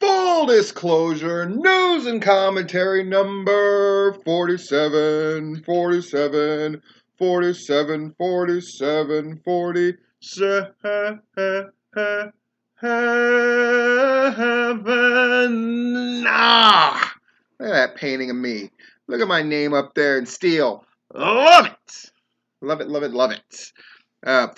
Full disclosure, news and commentary number 47, 47, 47, 47, 47. Ah! Look at that painting of me. Look at my name up there in steel. Love it! Love it, love it, love it.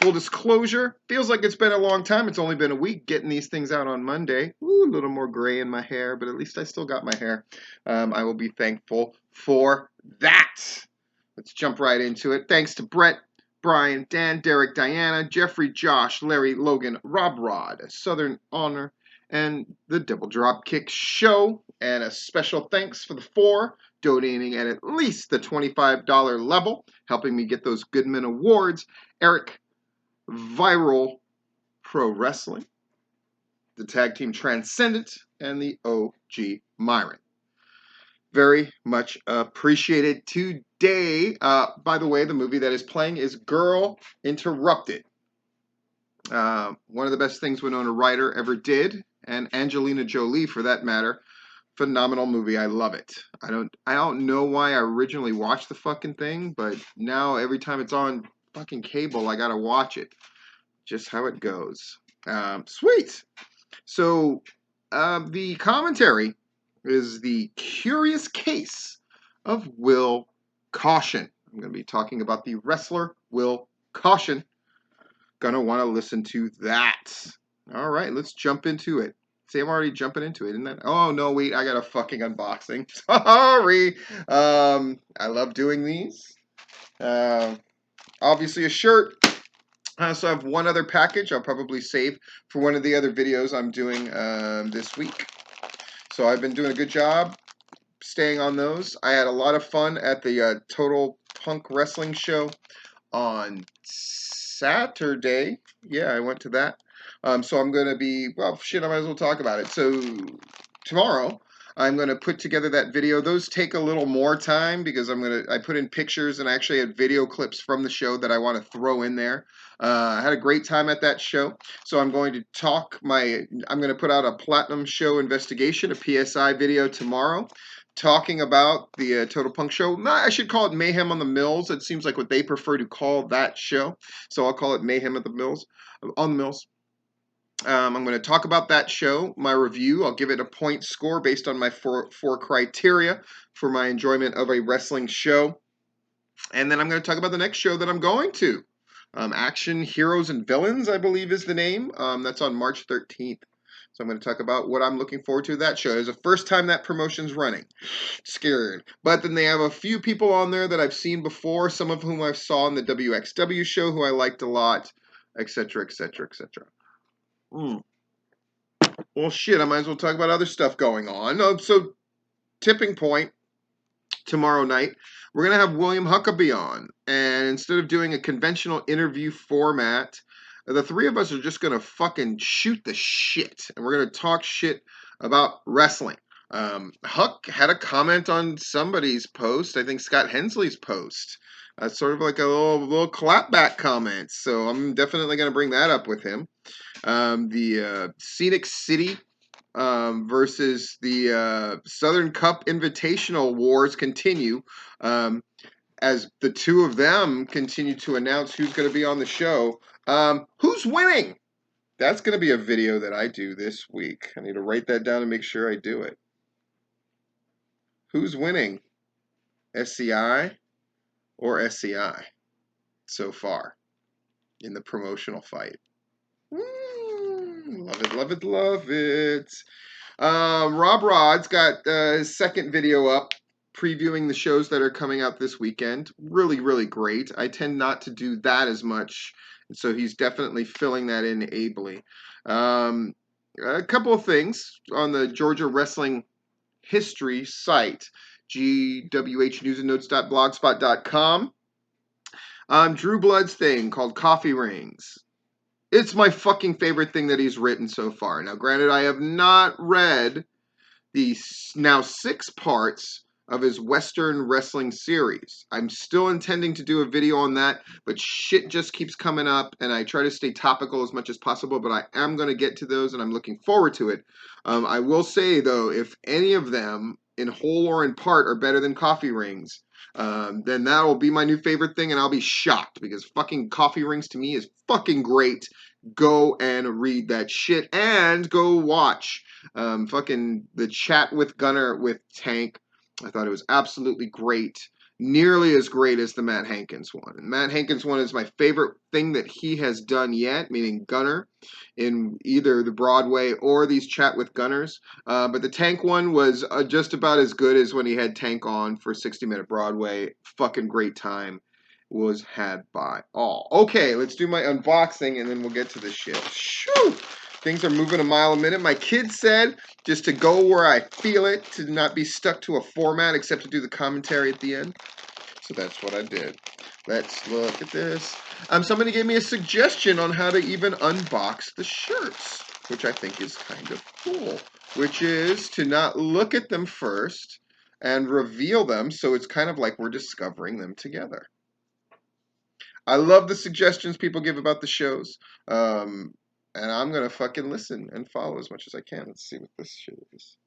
Full disclosure, feels like it's been a long time. It's only been a week getting these things out on Monday. Ooh, a little more gray in my hair, but at least I still got my hair. I will be thankful for that. Let's jump right into it. Thanks to Brett, Brian, Dan, Derek, Diana, Jeffrey, Josh, Larry, Logan, Rob Rod, Southern Honor, and the Double Drop Kick Show. And a special thanks for the 4 donating at least the $25 level, helping me get those Goodman Awards. Eric, Viral Pro Wrestling, the Tag Team Transcendent, and the OG Myron. Very much appreciated today. By the way, the movie that is playing is Girl Interrupted. One of the best things Winona Ryder ever did, and Angelina Jolie for that matter. Phenomenal movie. I love it. I don't know why I originally watched the fucking thing, but now every time it's on fucking cable, I gotta watch it. Just how it goes. Sweet. So the commentary is the curious case of Will Caution. I'm going to be talking about the wrestler Will Caution. Gonna want to listen to that. All right, let's jump into it. See, I'm already jumping into it, isn't that? Oh, no, wait, I got a fucking unboxing. Sorry. I love doing these. Obviously a shirt. So I have one other package I'll probably save for one of the other videos I'm doing this week. So I've been doing a good job staying on those. I had a lot of fun at the Total Punk Wrestling show on Saturday. Yeah, I went to that. So I'm going to be, well, shit, I might as well talk about it. So tomorrow, I'm going to put together that video. Those take a little more time because I put in pictures and I actually had video clips from the show that I want to throw in there. I had a great time at that show. So I'm going to I'm going to put out a Platinum Show investigation, a PSI video tomorrow, talking about the Total Punk show. No, I should call it Mayhem on the Mills. It seems like what they prefer to call that show. So I'll call it Mayhem at the Mills, on the Mills. I'm going to talk about that show, my review. I'll give it a point score based on my four criteria for my enjoyment of a wrestling show. And then I'm going to talk about the next show that I'm going to. Action Heroes and Villains, I believe is the name. That's on March 13th. So I'm going to talk about what I'm looking forward to that show. It's the first time that promotion's running. Scared. But then they have a few people on there that I've seen before, some of whom I saw on the WXW show who I liked a lot, etc., etc., etc. Well, shit, I might as well talk about other stuff going on. So, Tipping Point, tomorrow night, we're going to have William Huckabee on. And instead of doing a conventional interview format, the three of us are just going to fucking shoot the shit. And we're going to talk shit about wrestling. Huck had a comment on somebody's post, I think Scott Hensley's post. Sort of like a little clapback comment. So I'm definitely going to bring that up with him. The Scenic City versus the Southern Cup Invitational Wars continue as the two of them continue to announce who's going to be on the show. Who's winning? That's going to be a video that I do this week. I need to write that down and make sure I do it. Who's winning? SCI or SCI so far in the promotional fight? Love it, love it, love it. Rob Rod's got his second video up previewing the shows that are coming out this weekend. Really, really great. I tend not to do that as much, so he's definitely filling that in ably. A couple of things on the Georgia Wrestling History site, gwhnewsandnotes.blogspot.com. Drew Blood's thing called Coffee Rings. It's my fucking favorite thing that he's written so far. Now, granted, I have not read the now 6 parts of his Western wrestling series. I'm still intending to do a video on that, but shit just keeps coming up, and I try to stay topical as much as possible, but I am going to get to those, and I'm looking forward to it. I will say, though, if any of them, in whole or in part, are better than coffee rings, then that will be my new favorite thing, and I'll be shocked, because fucking coffee rings to me is fucking great. Go and read that shit, and go watch fucking the chat with Gunner with Tank. I thought it was absolutely great. Nearly as great as the Matt Hankins one. And Matt Hankins one is my favorite thing that he has done yet, meaning Gunner, in either the Broadway or these Chat with Gunners. But the Tank one was just about as good as when he had Tank on for 60-minute Broadway. Fucking great time was had by all. Okay, let's do my unboxing and then we'll get to this shit. Shoo! Things are moving a mile a minute. My kid said just to go where I feel it, to not be stuck to a format except to do the commentary at the end. So that's what I did. Let's look at this. Somebody gave me a suggestion on how to even unbox the shirts, which I think is kind of cool, which is to not look at them first and reveal them, so it's kind of like we're discovering them together. I love the suggestions people give about the shows. And I'm going to fucking listen and follow as much as I can. Let's see what this shit is.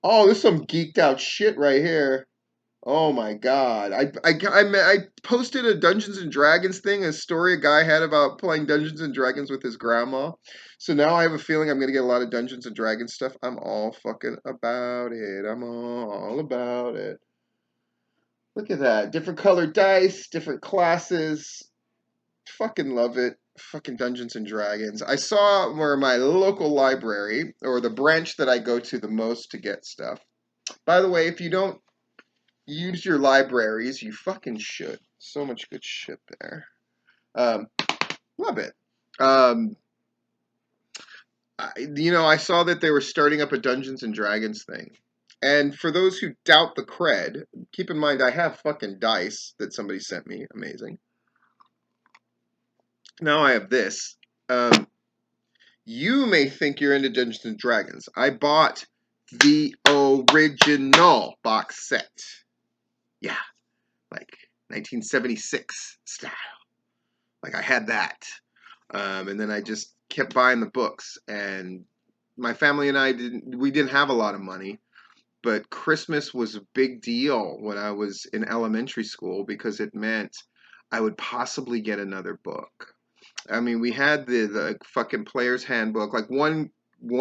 Oh, this is some geeked out shit right here. Oh my god. I posted a Dungeons and Dragons thing, a story a guy had about playing Dungeons and Dragons with his grandma. So now I have a feeling I'm going to get a lot of Dungeons and Dragons stuff. I'm all fucking about it. I'm all about it. Look at that. Different colored dice, different classes. Fucking love it. Fucking Dungeons and Dragons. I saw where my local library, or the branch that I go to the most to get stuff. By the way, if you don't use your libraries, you fucking should. So much good shit there. Love it. I saw that they were starting up a Dungeons and Dragons thing. And for those who doubt the cred, keep in mind I have fucking dice that somebody sent me. Amazing. Now I have this. You may think you're into Dungeons and Dragons. I bought the original box set. Yeah, like 1976 style. Like I had that. And then I just kept buying the books. And my family and I didn't have a lot of money. But Christmas was a big deal when I was in elementary school because it meant I would possibly get another book. I mean, we had the fucking player's handbook. Like one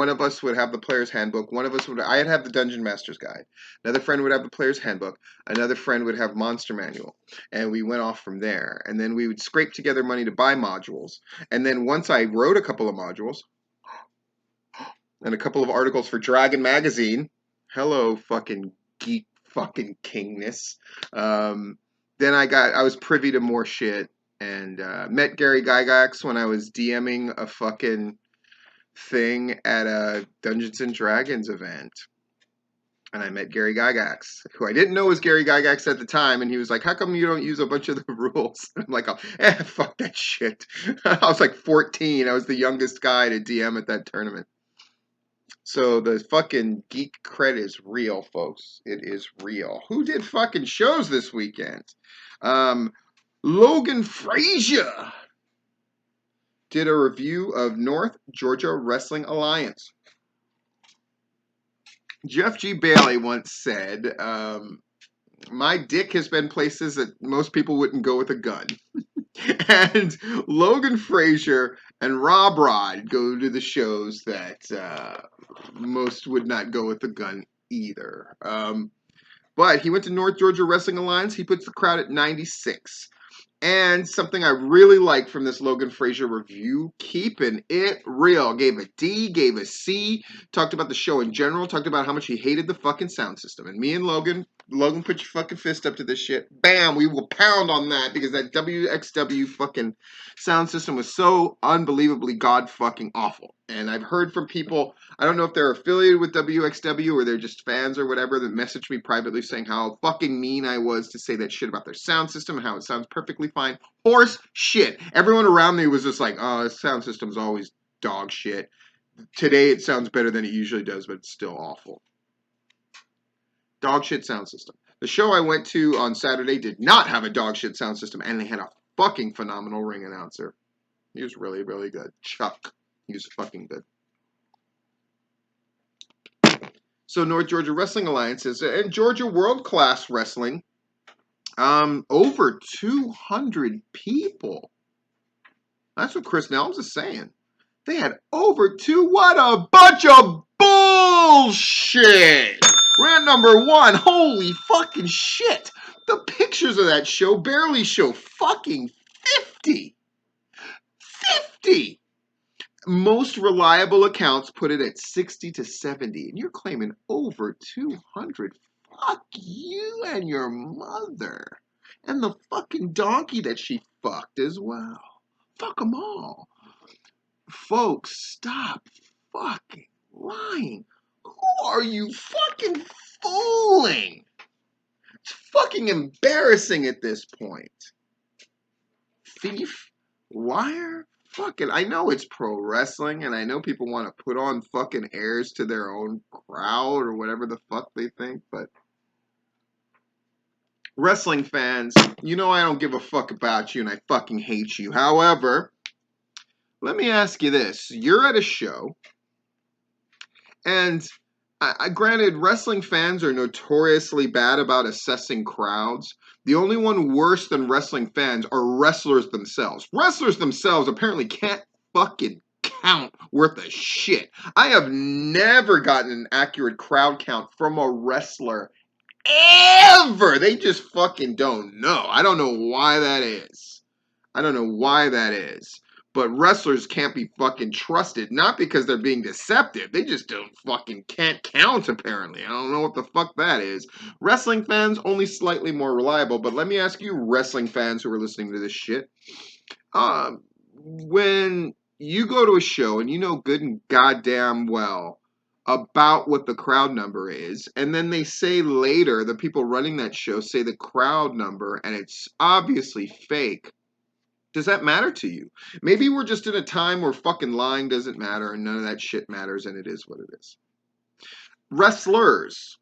of us would have the player's handbook. One of us would I'd have the Dungeon Master's Guide. Another friend would have the player's handbook. Another friend would have Monster Manual. And we went off from there. And then we would scrape together money to buy modules. And then once I wrote a couple of modules and a couple of articles for Dragon Magazine, hello fucking geek fucking kingness. Then I was privy to more shit. And met Gary Gygax when I was DMing a fucking thing at a Dungeons and Dragons event. And I met Gary Gygax, who I didn't know was Gary Gygax at the time. And he was like, how come you don't use a bunch of the rules? I'm like, fuck that shit. I was like 14. I was the youngest guy to DM at that tournament. So the fucking geek cred is real, folks. It is real. Who did fucking shows this weekend? Logan Frazier did a review of North Georgia Wrestling Alliance. Jeff G. Bailey once said, my dick has been places that most people wouldn't go with a gun. And Logan Frazier and Rob Rod go to the shows that most would not go with a gun either. But he went to North Georgia Wrestling Alliance. He puts the crowd at 96. And something I really liked from this Logan Frazier review, keeping it real. Gave a D, gave a C, talked about the show in general, talked about how much he hated the fucking sound system. And me and Logan, put your fucking fist up to this shit. Bam, we will pound on that because that WXW fucking sound system was so unbelievably god fucking awful. And I've heard from people, I don't know if they're affiliated with WXW or they're just fans or whatever, that messaged me privately saying how fucking mean I was to say that shit about their sound system and how it sounds perfectly fine. Horse shit. Everyone around me was just like, oh, this sound system's always dog shit. Today it sounds better than it usually does, but it's still awful. Dog shit sound system. The show I went to on Saturday did not have a dog shit sound system, and they had a fucking phenomenal ring announcer. He was really, really good. Chuck. He was fucking good. So North Georgia Wrestling Alliance is, and Georgia World Class Wrestling, over 200 people. That's what Chris Nelms is saying. They had over two. What a bunch of bullshit. Rant number one. Holy fucking shit. The pictures of that show barely show fucking 50. 50. Most reliable accounts put it at 60 to 70. And you're claiming over 200. Fuck you and your mother. And the fucking donkey that she fucked as well. Fuck them all. Folks, stop fucking lying. Who are you fucking fooling? It's fucking embarrassing at this point. Thief? Liar? Fucking, I know it's pro wrestling, and I know people want to put on fucking airs to their own crowd or whatever the fuck they think, but wrestling fans, you know I don't give a fuck about you and I fucking hate you. However, let me ask you this. You're at a show, and granted, wrestling fans are notoriously bad about assessing crowds. The only one worse than wrestling fans are wrestlers themselves. Wrestlers themselves apparently can't fucking count worth of shit. I have never gotten an accurate crowd count from a wrestler ever. They just fucking don't know. I don't know why that is. I don't know why that is. But wrestlers can't be fucking trusted. Not because they're being deceptive. They just can't count, apparently. I don't know what the fuck that is. Wrestling fans, only slightly more reliable. But let me ask you, wrestling fans who are listening to this shit. When you go to a show and you know good and goddamn well about what the crowd number is, and then they say later, the people running that show say the crowd number, and it's obviously fake. Does that matter to you? Maybe we're just in a time where fucking lying doesn't matter and none of that shit matters and it is what it is. Wrestlers.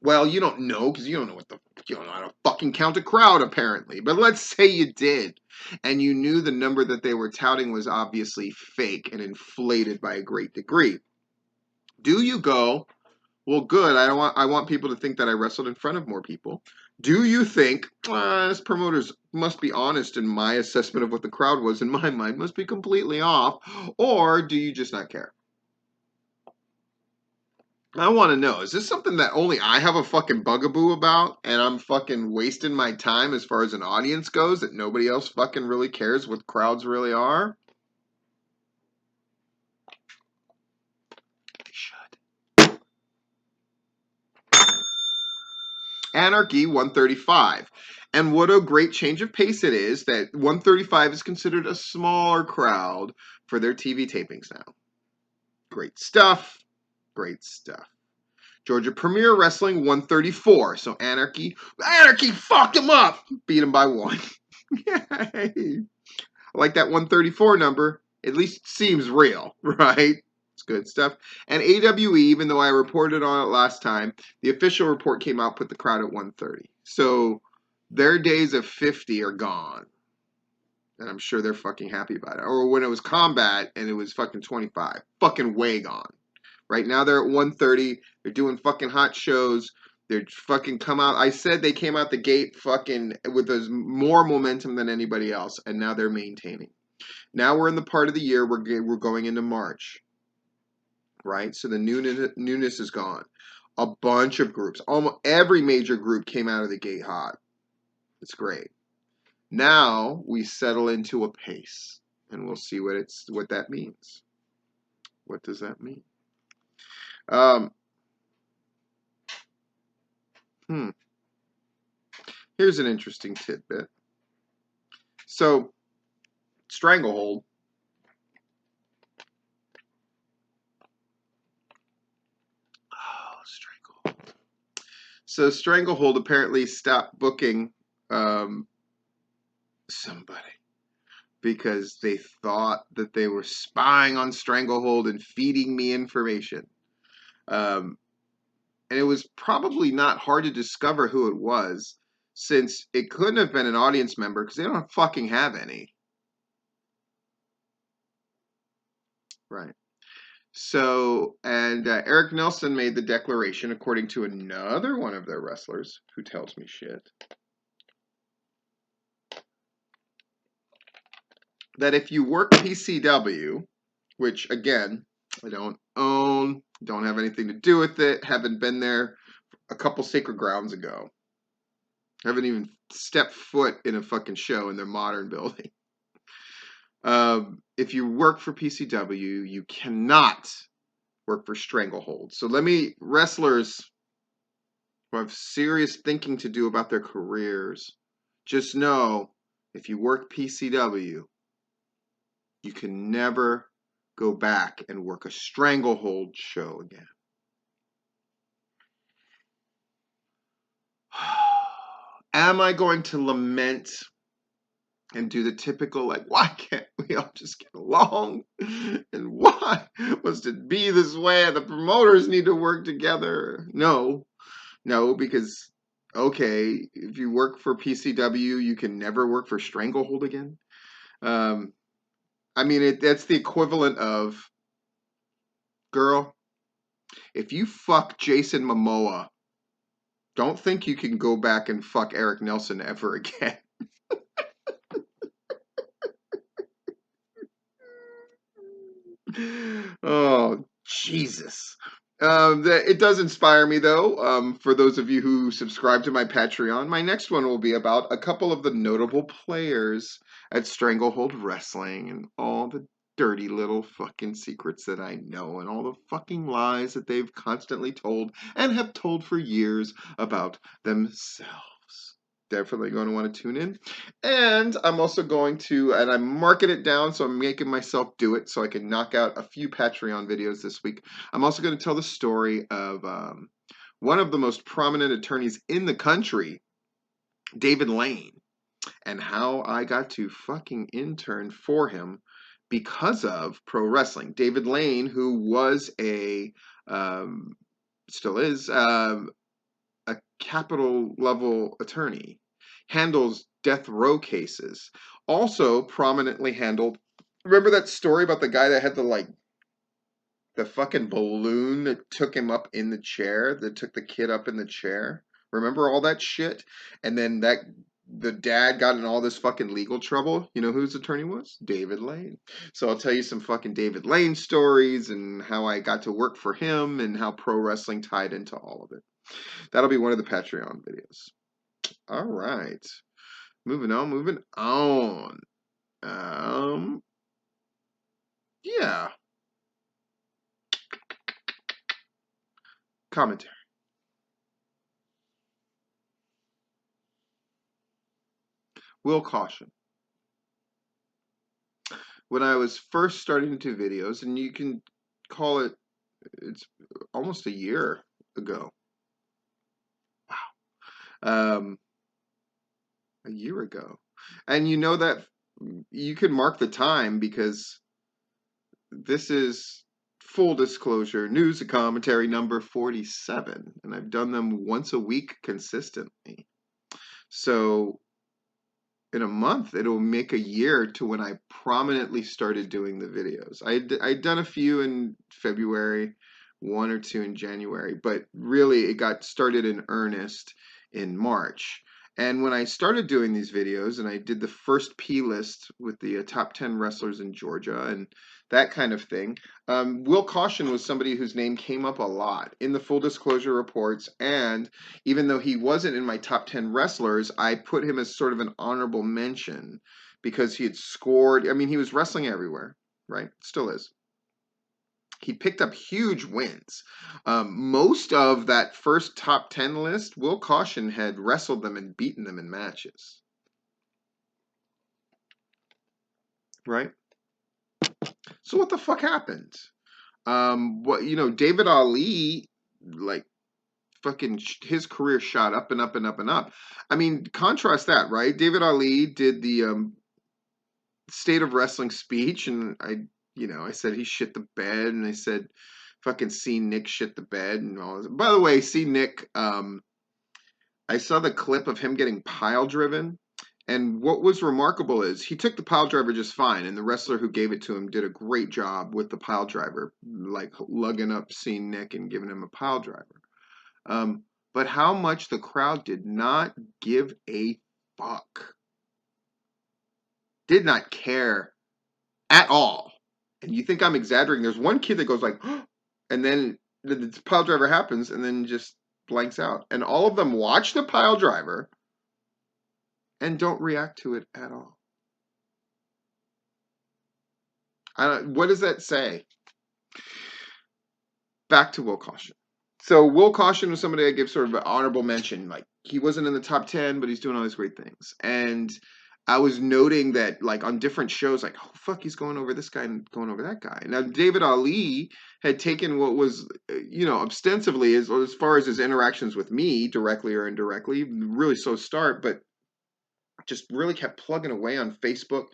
Well, you don't know because you don't know you don't know how to fucking count a crowd apparently. But let's say you did and you knew the number that they were touting was obviously fake and inflated by a great degree. Do you go, well, good, I want people to think that I wrestled in front of more people. Do you think, this promoter must be honest and my assessment of what the crowd was in my mind must be completely off? Or do you just not care? I want to know, is this something that only I have a fucking bugaboo about and I'm fucking wasting my time as far as an audience goes that nobody else fucking really cares what crowds really are? They should. Anarchy 135. And what a great change of pace it is that 135 is considered a smaller crowd for their TV tapings now. Great stuff. Great stuff. Georgia Premier Wrestling 134. So Anarchy fucked him up. Beat him by one. Yay. I like that 134 number. At least seems real, right? It's good stuff. And AWE, even though I reported on it last time, the official report came out, put the crowd at 130. So their days of 50 are gone. And I'm sure they're fucking happy about it. Or when it was Combat and it was fucking 25. Fucking way gone. Right now they're at 130. They're doing fucking hot shows. They're fucking come out. I said they came out the gate fucking with more momentum than anybody else. And now they're maintaining. Now we're in the part of the year we're going into March. Right? So the newness is gone. A bunch of groups. Almost every major group came out of the gate hot. It's great. Now we settle into a pace. And we'll see what that means. What does that mean? Here's an interesting tidbit. So, Stranglehold. Stranglehold. So, Stranglehold apparently stopped booking somebody. because they thought that they were spying on Stranglehold and feeding me information. And it was probably not hard to discover who it was, since it couldn't have been an audience member because they don't fucking have any. Right. So, and Eric Nelson made the declaration, according to another one of their wrestlers who tells me shit, that if you work PCW, which again, I don't own, don't have anything to do with it, haven't been there a couple Sacred Grounds ago, haven't even stepped foot in a fucking show in their modern building. If you work for PCW, you cannot work for Stranglehold. So wrestlers who have serious thinking to do about their careers, just know if you work PCW, you can never go back and work a Stranglehold show again. Am I going to lament and do the typical, like, why can't we all just get along? And why must it be this way? The promoters need to work together. No, because, okay, if you work for PCW, you can never work for Stranglehold again. I mean, that's the equivalent of, girl, if you fuck Jason Momoa, don't think you can go back and fuck Eric Nelson ever again. Oh, Jesus. It does inspire me, though. For those of you who subscribe to my Patreon, my next one will be about a couple of the notable players at Stranglehold Wrestling and all the dirty little fucking secrets that I know and all the fucking lies that they've constantly told and have told for years about themselves. Definitely going to want to tune in. And I'm also going to, and I'm marking it down, so I'm making myself do it so I can knock out a few Patreon videos this week. I'm also going to tell the story of one of the most prominent attorneys in the country, David Lane, and how I got to fucking intern for him because of pro wrestling. David Lane, who was still is, a capital level attorney, handles death row cases, also prominently handled. Remember that story about the guy that had the fucking balloon that took him up in the chair, that took the kid up in the chair? Remember all that shit? And then the dad got in all this fucking legal trouble. You know who his attorney was? David Lane. So I'll tell you some fucking David Lane stories and how I got to work for him and how pro wrestling tied into all of it. That'll be one of the Patreon videos. All right. Moving on. Yeah. Commentary. Will caution. When I was first starting to do videos, and you can call it's almost a year ago. Wow. A year ago. And you know that you can mark the time because this is full disclosure news and commentary number 47, and I've done them once a week consistently. So in a month, it'll make a year to when I prominently started doing the videos. I'd done a few in February, one or two in January, but really it got started in earnest in March. And when I started doing these videos, and I did the first P list with the top 10 wrestlers in Georgia and that kind of thing, Will Caution was somebody whose name came up a lot in the full disclosure reports. And even though he wasn't in my top 10 wrestlers, I put him as sort of an honorable mention because he had scored. I mean, he was wrestling everywhere, right? Still is. He picked up huge wins. Most of that first top 10 list, Will Caution had wrestled them and beaten them in matches. Right? So what the fuck happened? David Ali, like, fucking his career shot up and up and up and up. I mean, contrast that, right? David Ali did the State of Wrestling speech, and I said he shit the bed, and I said, fucking see Nick shit the bed, and all this. By the way, see Nick, I saw the clip of him getting pile driven. And what was remarkable is he took the pile driver just fine, and the wrestler who gave it to him did a great job with the pile driver, like lugging up seeing Nick and giving him a pile driver. But how much the crowd did not give a fuck. Did not care at all. And you think I'm exaggerating. There's one kid that goes like, and then the pile driver happens and then just blanks out. And all of them watch the pile driver and don't react to it at all. What does that say? Back to Will Caution. So Will Caution was somebody I give sort of an honorable mention. Like he wasn't in the top 10, but he's doing all these great things. And I was noting that like on different shows, like, oh fuck, he's going over this guy and going over that guy. Now David Ali had taken what was, ostensibly as far as his interactions with me, directly or indirectly, really slow start, but just really kept plugging away on Facebook.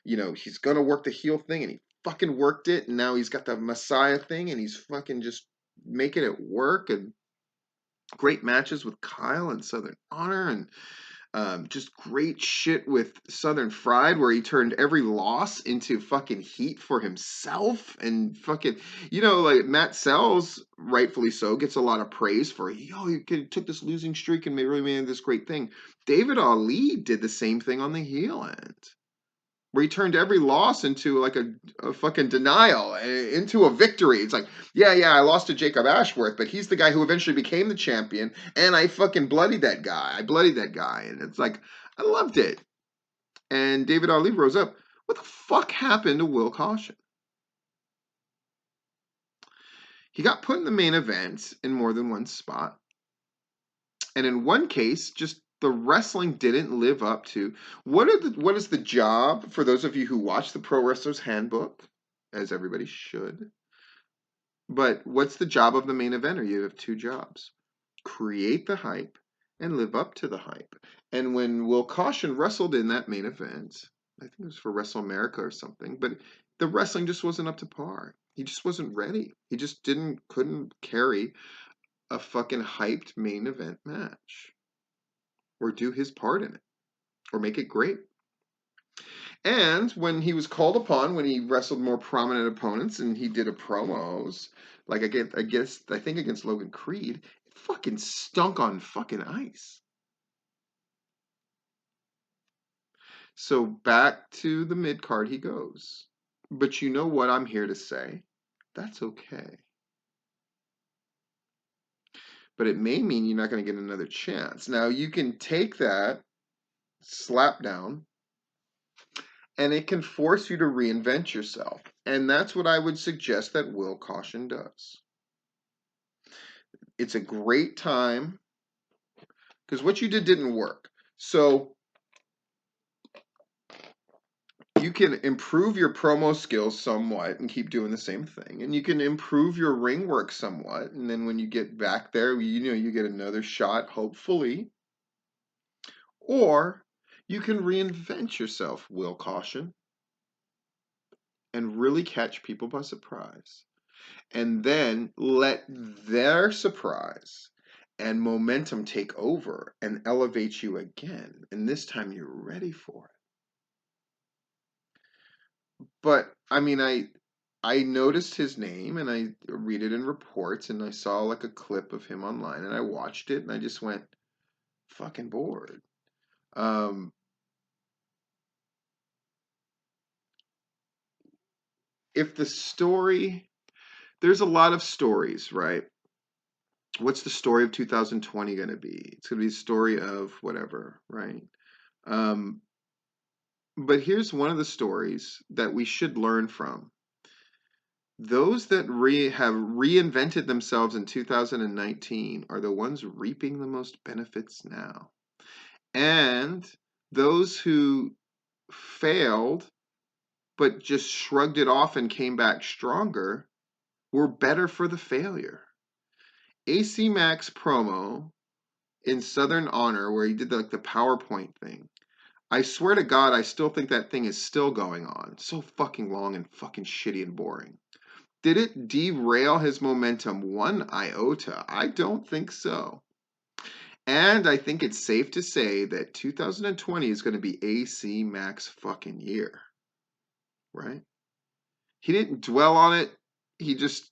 He's gonna work the heel thing, and he fucking worked it, and now he's got the Messiah thing, and he's fucking just making it work, and great matches with Kyle and Southern Honor, and just great shit with Southern Fried, where he turned every loss into fucking heat for himself, and fucking, like Matt Sells, rightfully so, gets a lot of praise for, you took this losing streak and really made this great thing. David Ali did the same thing on the heel end, where he turned every loss into like a fucking denial, into a victory. It's like, yeah, I lost to Jacob Ashworth, but he's the guy who eventually became the champion, and I fucking bloodied that guy. And it's like, I loved it. And David Ali rose up. What the fuck happened to Will Caution? He got put in the main event in more than one spot. And in one case, just the wrestling didn't live up to what is the job for those of you who watch the Pro Wrestler's Handbook, as everybody should. But what's the job of the main eventer? You have two jobs: create the hype and live up to the hype. And when Will Caution wrestled in that main event, I think it was for Wrestle America or something, but the wrestling just wasn't up to par. He just wasn't ready. He just couldn't carry a fucking hyped main event match, or do his part in it, or make it great. And when he was called upon, when he wrestled more prominent opponents and he did a promos, like I think against Logan Creed, it fucking stunk on fucking ice. So back to the mid card he goes. But you know what I'm here to say? That's okay. But it may mean you're not going to get another chance. Now, you can take that slap down, and it can force you to reinvent yourself. And that's what I would suggest that Will Caution does. It's a great time, because what you did didn't work. So you can improve your promo skills somewhat and keep doing the same thing. And you can improve your ring work somewhat. And then when you get back there, you get another shot, hopefully. Or you can reinvent yourself, Will Caution, and really catch people by surprise. And then let their surprise and momentum take over and elevate you again. And this time you're ready for it. But I mean, I noticed his name, and I read it in reports, and I saw like a clip of him online, and I watched it, and I just went fucking bored. If the story, there's a lot of stories, right? What's the story of 2020 going to be? It's going to be a story of whatever, right? But here's one of the stories that we should learn from. Those that have reinvented themselves in 2019 are the ones reaping the most benefits now. And those who failed but just shrugged it off and came back stronger were better for the failure. AC Max promo in Southern Honor, where he did the PowerPoint thing, I swear to God, I still think that thing is still going on. So fucking long and fucking shitty and boring. Did it derail his momentum one iota? I don't think so. And I think it's safe to say that 2020 is going to be AC Mac's fucking year, right? He didn't dwell on it. He just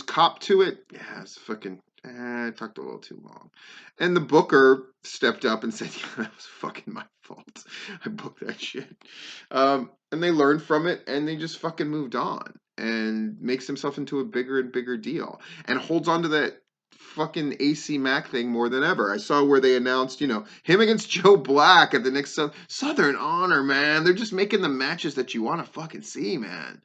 copped to it. Yeah, it's fucking. I talked a little too long. And the booker stepped up and said, "Yeah, that was fucking my fault. I booked that shit." And they learned from it, and they just fucking moved on, and makes himself into a bigger and bigger deal, and holds on to that fucking AC Mac thing more than ever. I saw where they announced, him against Joe Black at the next Southern Honor, man. They're just making the matches that you want to fucking see, man.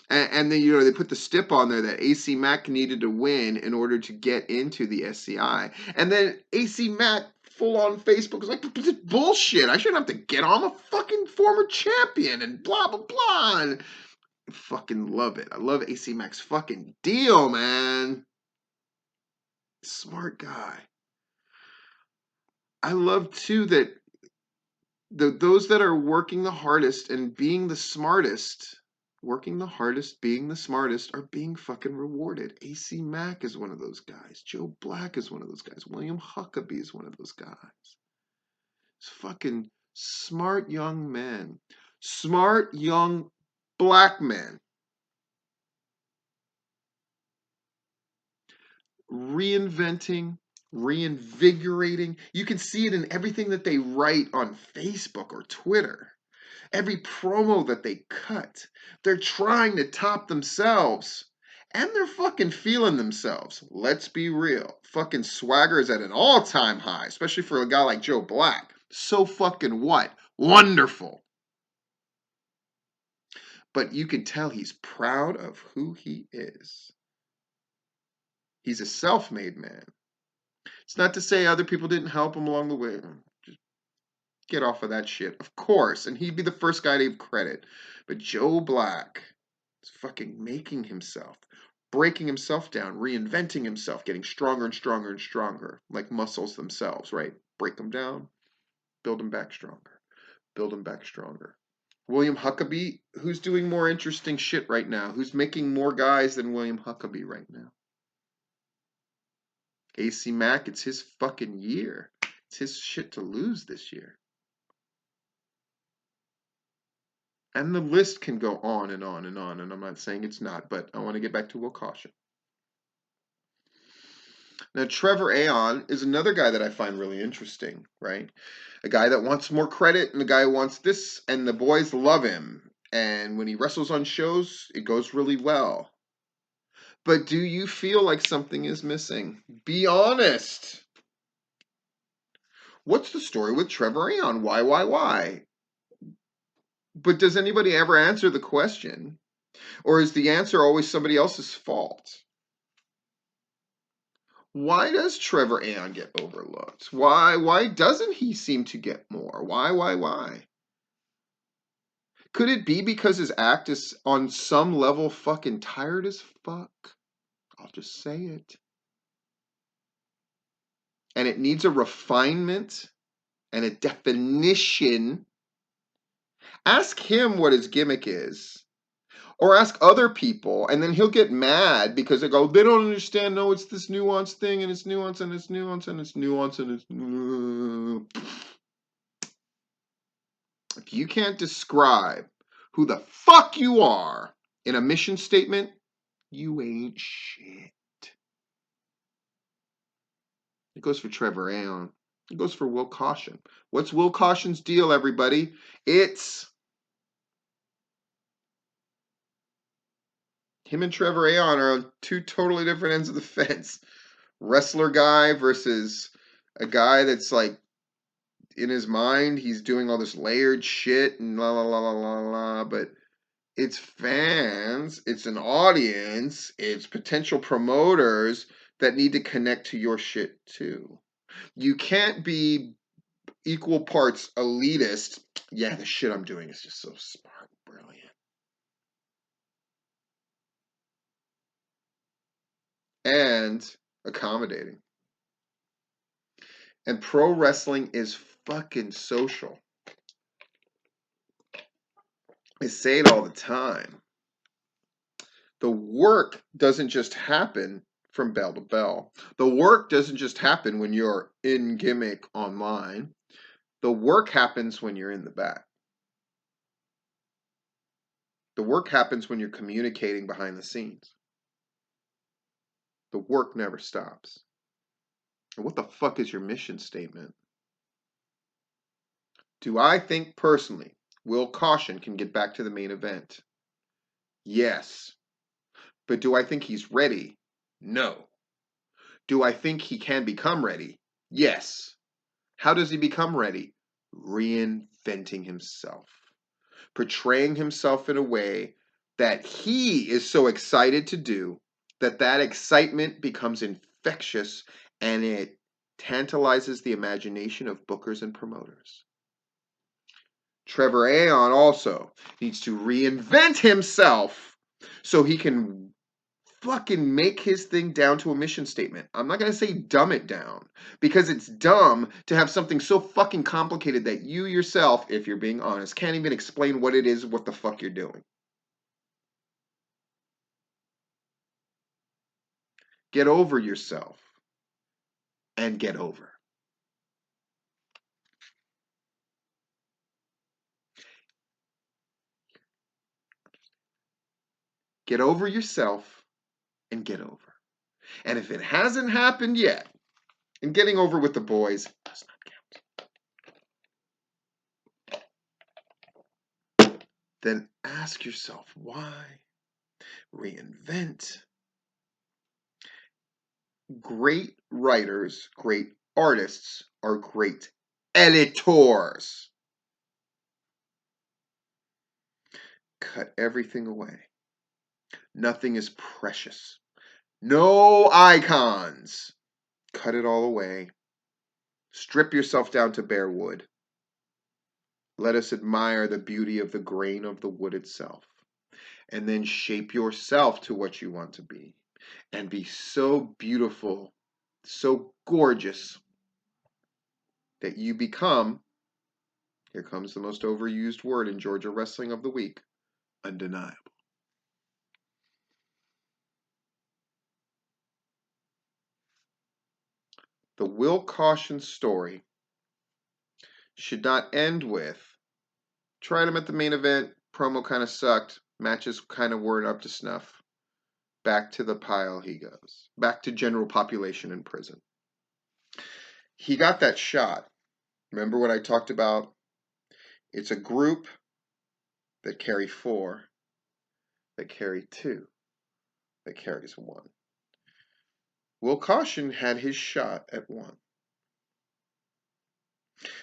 And then they put the stip on there that AC Mac needed to win in order to get into the SCI. And then AC Mac full on Facebook was like, "This is bullshit. I shouldn't have to get on. I'm a fucking former champion and blah blah blah." And I fucking love it. I love AC Mac's fucking deal, man. Smart guy. I love too that those that are working the hardest and being the smartest, working the hardest, being the smartest, are being fucking rewarded. AC Mack is one of those guys. Joe Black is one of those guys. William Huckabee is one of those guys. It's fucking smart young men. Smart young black men. Reinventing, reinvigorating. You can see it in everything that they write on Facebook or Twitter. Every promo that they cut, they're trying to top themselves. And they're fucking feeling themselves. Let's be real. Fucking swagger is at an all-time high, especially for a guy like Joe Black. So fucking what? Wonderful. But you can tell he's proud of who he is. He's a self-made man. It's not to say other people didn't help him along the way. Just get off of that shit. Of course. And he'd be the first guy to give credit. But Joe Black is fucking making himself, breaking himself down, reinventing himself, getting stronger and stronger and stronger, like muscles themselves, right? Break them down, build them back stronger, build them back stronger. William Huckabee, who's doing more interesting shit right now? Who's making more guys than William Huckabee right now? AC Mack, it's his fucking year. It's his shit to lose this year. And the list can go on and on and on, and I'm not saying it's not, but I want to get back to Will Caution. Now, Trevor Aon is another guy that I find really interesting, right? A guy that wants more credit and a guy who wants this, and the boys love him. And when he wrestles on shows, it goes really well. But do you feel like something is missing? Be honest. What's the story with Trevor Aon? Why? But does anybody ever answer the question? Or is the answer always somebody else's fault? Why does Trevor Aon get overlooked? Why doesn't he seem to get more? Why? Could it be because his act is on some level fucking tired as fuck? I'll just say it. And it needs a refinement and a definition. Ask him what his gimmick is. Or ask other people, and then he'll get mad because they don't understand. No, it's this nuance thing, and it's nuance, and it's nuance, and it's nuance, and it's. If you can't describe who the fuck you are in a mission statement, you ain't shit. It goes for Trevor Aon. It goes for Will Caution. What's Will Caution's deal, everybody? It's him and Trevor Aon are on two totally different ends of the fence. Wrestler guy versus a guy that's like in his mind he's doing all this layered shit and la la la la la la, but it's fans, it's an audience, it's potential promoters that need to connect to your shit too. You can't be equal parts elitist. Yeah, the shit I'm doing is just so smart, brilliant. And accommodating. And pro wrestling is fucking social. I say it all the time. The work doesn't just happen from bell to bell. The work doesn't just happen when you're in gimmick online. The work happens when you're in the back. The work happens when you're communicating behind the scenes. The work never stops. And what the fuck is your mission statement? Do I think personally Will Caution can get back to the main event? Yes. But do I think he's ready? No. Do I think he can become ready? Yes. How does he become ready? Reinventing himself, portraying himself in a way that he is so excited to do that that excitement becomes infectious and it tantalizes the imagination of bookers and promoters. Trevor Aeon also needs to reinvent himself so he can fucking make his thing down to a mission statement. I'm not going to say dumb it down because it's dumb to have something so fucking complicated that you yourself, if you're being honest, can't even explain what it is, what the fuck you're doing. Get over yourself and get over. Get over yourself and get over. And if it hasn't happened yet, and getting over with the boys does not count, then ask yourself why. Reinvent. Great writers, great artists are great editors. Cut everything away. Nothing is precious. No icons. Cut it all away. Strip yourself down to bare wood. Let us admire the beauty of the grain of the wood itself. And then shape yourself to what you want to be. And be so beautiful, so gorgeous, that you become, here comes the most overused word in Georgia Wrestling of the Week, undeniable. The Will Caution story should not end with, tried him at the main event, promo kind of sucked, matches kind of weren't up to snuff. Back to the pile he goes. Back to general population in prison. He got that shot. Remember what I talked about? It's a group that carry 4, that carry 2, that carries 1. Will Caution had his shot at 1.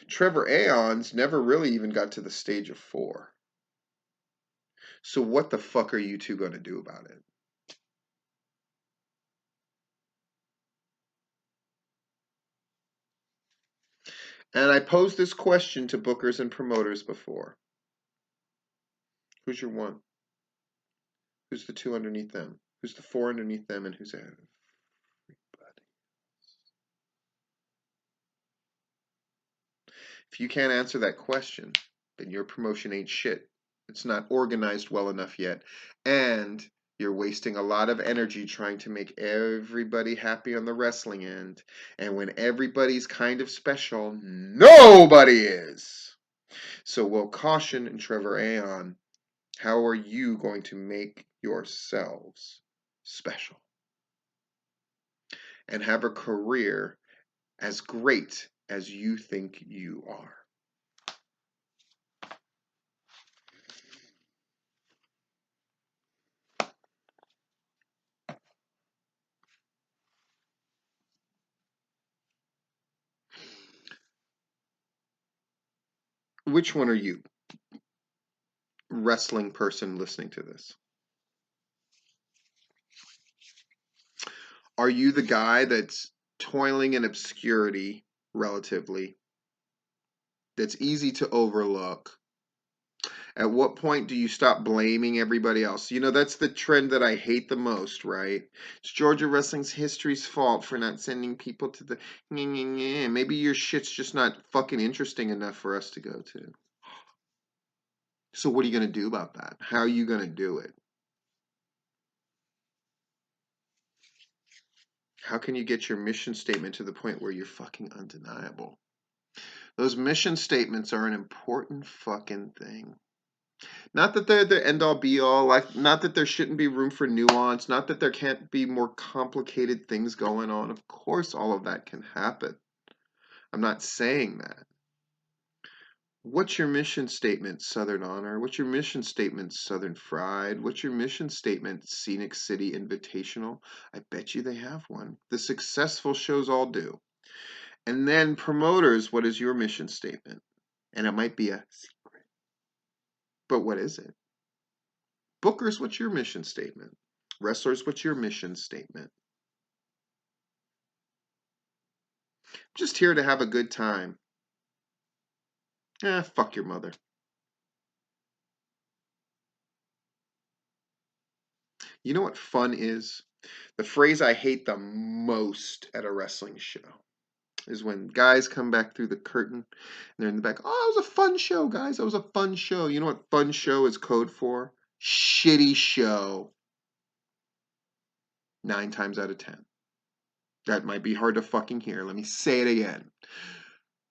Trevor Aeons never really even got to the stage of 4. So what the fuck are you two going to do about it? And I posed this question to bookers and promoters before. Who's your 1? Who's the 2 underneath them? Who's the 4 underneath them? And who's everybody? If you can't answer that question, then your promotion ain't shit. It's not organized well enough yet. And you're wasting a lot of energy trying to make everybody happy on the wrestling end. And when everybody's kind of special, nobody is. So Will Caution and Trevor Aeon, how are you going to make yourselves special? And have a career as great as you think you are. Which one are you, wrestling person listening to this? Are you the guy that's toiling in obscurity relatively, that's easy to overlook? At what point do you stop blaming everybody else? You know, that's the trend that I hate the most, right? It's Georgia Wrestling's history's fault for not sending people to the... Maybe your shit's just not fucking interesting enough for us to go to. So what are you going to do about that? How are you going to do it? How can you get your mission statement to the point where you're fucking undeniable? Those mission statements are an important fucking thing. Not that they're the end all be all, like not that there shouldn't be room for nuance, not that there can't be more complicated things going on. Of course all of that can happen. I'm not saying that. What's your mission statement, Southern Honor? What's your mission statement, Southern Fried? What's your mission statement, Scenic City Invitational? I bet you they have one. The successful shows all do. And then promoters, what is your mission statement? And it might be a secret. But what is it? Bookers, what's your mission statement? Wrestlers, what's your mission statement? Just here to have a good time. Fuck your mother. You know what fun is? The phrase I hate the most at a wrestling show is when guys come back through the curtain and they're in the back. Oh, it was a fun show, guys. That was a fun show. You know what fun show is code for? Shitty show. 9 times out of 10. That might be hard to fucking hear. Let me say it again.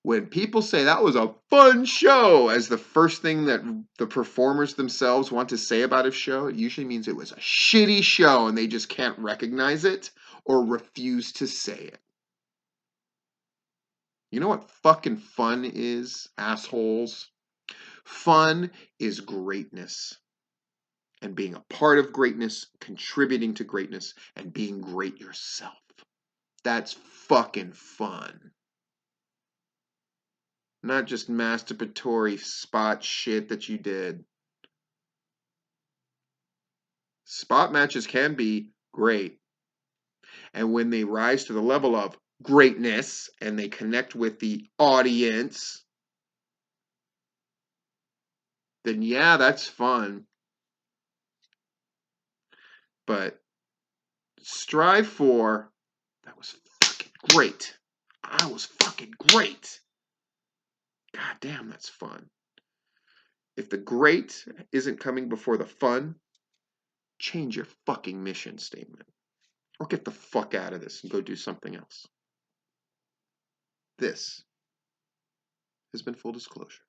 When people say that was a fun show as the first thing that the performers themselves want to say about a show, it usually means it was a shitty show and they just can't recognize it or refuse to say it. You know what fucking fun is, assholes? Fun is greatness. And being a part of greatness, contributing to greatness, and being great yourself. That's fucking fun. Not just masturbatory spot shit that you did. Spot matches can be great. And when they rise to the level of greatness and they connect with the audience, then yeah, that's fun. But strive for, that was fucking great. I was fucking great. God damn, that's fun. If the great isn't coming before the fun, change your fucking mission statement. Or get the fuck out of this and go do something else. This has been Full Disclosure.